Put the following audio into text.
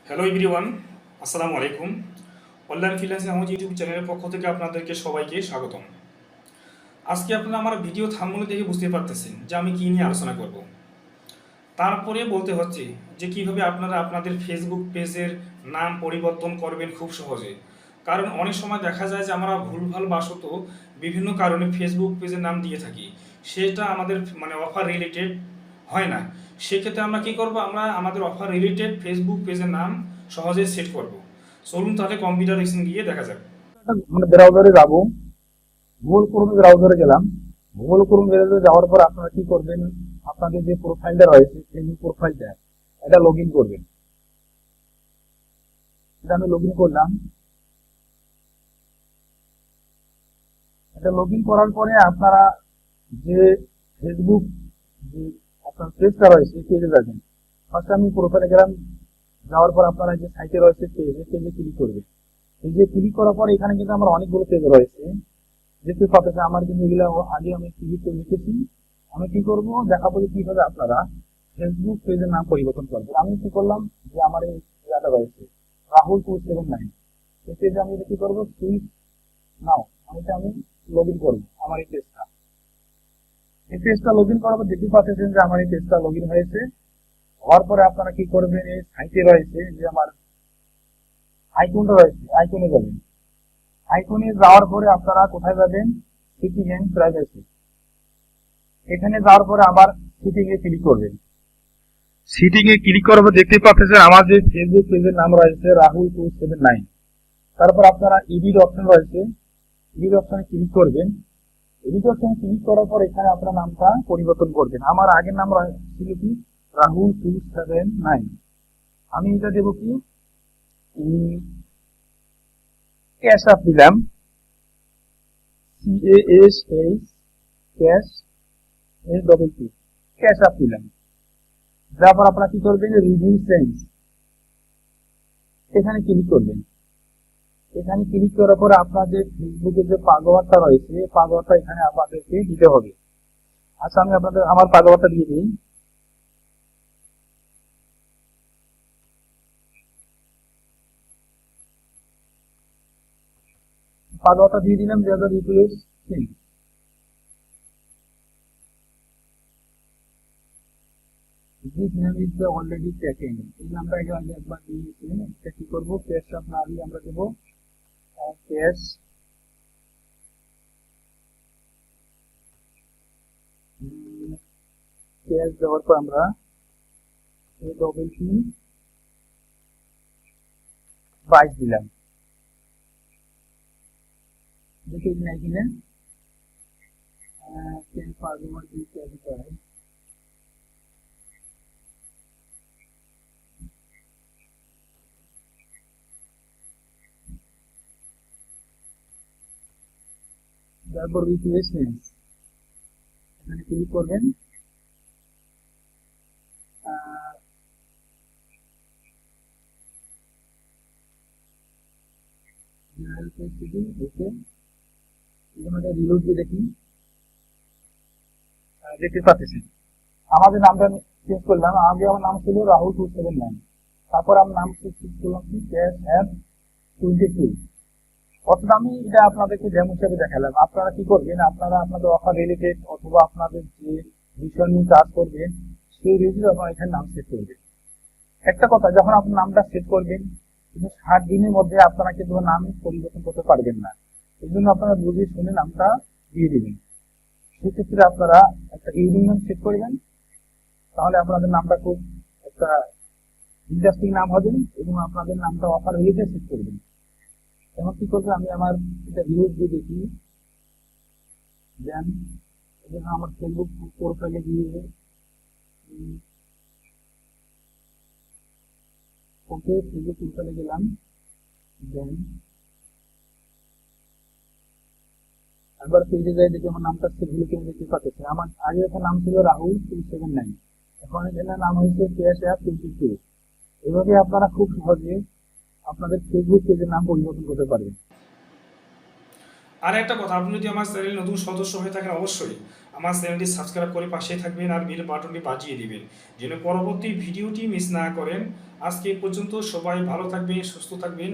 Hello everyone, আসসালামু আলাইকুম। Online freelancing আমার ইউটিউব চ্যানেলের পক্ষ থেকে আপনাদেরকে সবাইকে স্বাগতম। আজকে আপনারা আমার ভিডিও থাম্বনেল দেখে বুঝতে পারতেছেন যে আমি কী নিয়ে আলোচনা করব। তারপরে বলতে হচ্ছে যে কিভাবে আপনারা আপনাদের ফেসবুক পেজের নাম পরিবর্তন করবেন খুব সহজে। কারণ অনেক সময় দেখা যায় যে আমরা ভুলভাল বাসত বিভিন্ন কারণে ফেসবুক পেজের নাম দিয়ে থাকি, সেটা আমাদের অফার রিলেটেড হয় না। সেক্ষেত্রে আমরা কী করব, আমরা আমাদের অফার রিলেটেড ফেসবুক পেজের নাম সহজে সেট করব। চলুন তাহলে কম্পিউটার স্ক্রিন গিয়ে দেখা যাক। ব্রাউজারে যাব, গুগল ক্রোম ব্রাউজারে গেলাম। গুগল ক্রোম ব্রাউজারে যাওয়ার পর আপনারা কি করবেন, আপনাদের যে প্রোফাইলটা রয়েছে সেই প্রোফাইলটা এটা লগ ইন করবেন। এটা আমি লগ ইন করলাম। এটা লগ ইন করার পরে আপনারা যে ফেসবুক যে আপনার পেজটা রয়েছে পেজে যাবেন। ফার্স্ট আমি প্রোফাইলে গেলাম, যাওয়ার পর আপনারা যে সাইটে রয়েছে পেজে ক্লিক করবেন। পেজে ক্লিক করার পর এখানে কিন্তু আমার অনেকগুলো পেজ রয়েছে, দেখতে পাচ্ছেন। আমার কিন্তু এগুলো আগে আমি ক্লিক করে লিখেছি। আমি কি করব দেখাবো যে কিভাবে আপনারা ফেসবুক পেজের নাম পরিবর্তন করবেন। আমি কি করলাম যে আমার এই জায়গাটা রয়েছে রাহুল 279, এই পেজে আমি কি করবো সুইচ নাও, আমি লগ ইন করবো আমার এই পেজটা। এই পেজটা লগ ইন করার পর দেখতে পাচ্ছেন যে আমার এই পেজটা লগ ইন হয়েছে। হওয়ার পরে আপনারা কি করবেন, এই সাইটে রয়েছে যে আমার আইকনটা রয়েছে, আইকনে যাবেন। আইকনে যাওয়ার পরে আপনারা কোথায় যাবেন, সেটিং এন্ড প্রাইভেসি। এখানে যাওয়ার পরে আবার সেটিং এ ক্লিক করবেন। সেটিং এ ক্লিক করার পর দেখতে পাচ্ছেন আমার যে ফেসবুক পেজের নাম রয়েছে রাহুল 279। তারপর আপনারা এডিট অপশন রয়েছে, এডিট অপশনে ক্লিক করবেন। এডিট অপশনে ক্লিক করার পর এখানে আপনার নামটা পরিবর্তন করবেন। আমার আগের নাম ছিল কি রাহুল 279, আমি এটা দেবো কি ক্যাশ আপ দিলাম, CASH cash SPP cash up দিলাম। তারপর আপনারা কি করবেন, রিভিউ চেঞ্জ এখানে ক্লিক করবেন। এখানে ক্লিক করার পরে আপনাদের ফেসবুকে যে পাসওয়ার্ডটা রয়েছে পাসওয়ার্ডটা এখানে আপনাদেরকে দিতে হবে। আচ্ছা, আমি আপনাদের আমার পাসওয়ার্ডটা দিয়ে দিই। পাসওয়ার্ডটা দিয়ে দিলাম, যে replace change. This name is the already taken, এই নামটা আগে একবার দিয়েছি। এটা কি করবো, ক্যাশ আপ না দিয়ে আমরা দেবো ক্যাশ ক্যাশ দেওয়ার পর আমরা SPP 22 দিলাম। দেখে কিনা কিনা পাসওয়ার্ড দিতে হবে। তারপর রিপ্লেসমেন্ট এখানে ক্লিক করবেন। রিলোড দিয়ে দেখি, দেখতে পাচ্ছেন আমাদের নামটা চেঞ্জ করলাম। আগে আমার নাম ছিল রাহুল 279, তারপর আমার নাম চেঞ্জ করলাম কি ক্যাশ অ্যাপ 22। অর্থাৎ আমি এটা আপনাদেরকে ডেমো হিসেবে দেখালাম। আপনারা কি করবেন, আপনারা আপনাদের অফার রিলেটেড অথবা আপনাদের যে বিষয় নিয়ে কাজ করবেন সেই রিলেটেড আপনারা এখানে নাম সেট করবেন। একটা কথা, যখন আপনার নামটা সেট করবেন কিন্তু 60 দিনের মধ্যে আপনারা কিন্তু নাম পরিবর্তন করতে পারবেন না। এই জন্য আপনারা বুঝে শুনে নামটা দিয়ে দিবেন। সেক্ষেত্রে আপনারা একটা ইউনিক নাম সেট করবেন, তাহলে আপনাদের নামটা খুব একটা ইন্টারেস্টিং নাম হবে এবং আপনাদের নামটা অফার রিলেটেড সেট করবেন। এখন কি করবে, আমি আমার এটা রিউজ দিয়ে দেখি। দেন আমার ফেসবুক প্রোফাইলে গিয়ে ওকে ফেসবুক প্রোফাইলে গেলাম। দেন একবার পেজে যাই, দেখি আমার নামটা সেগুলো কেন দেখতে পাচ্ছি। আমার আগে একটা নাম ছিল রাহুল 279, এখন এখানে নাম হয়েছে ক্যাশ অ্যাপ 22। এভাবে আপনারা খুব সহজে আপনাদের ফেসবুক পেজের নাম পরিবর্তন করতে পারবেন। আর একটা কথা, আপনি যদি আমার চ্যানেল নতুন সদস্য হয়ে থাকেন অবশ্যই আমার চ্যানেলটি সাবস্ক্রাইব করে পাশে থাকবেন আর বেল বাটনটি বাজিয়ে দিবেন যেন পরবর্তী ভিডিওটি মিস না করেন আজকে এই পর্যন্ত। সবাই ভালো থাকবেন, সুস্থ থাকবেন।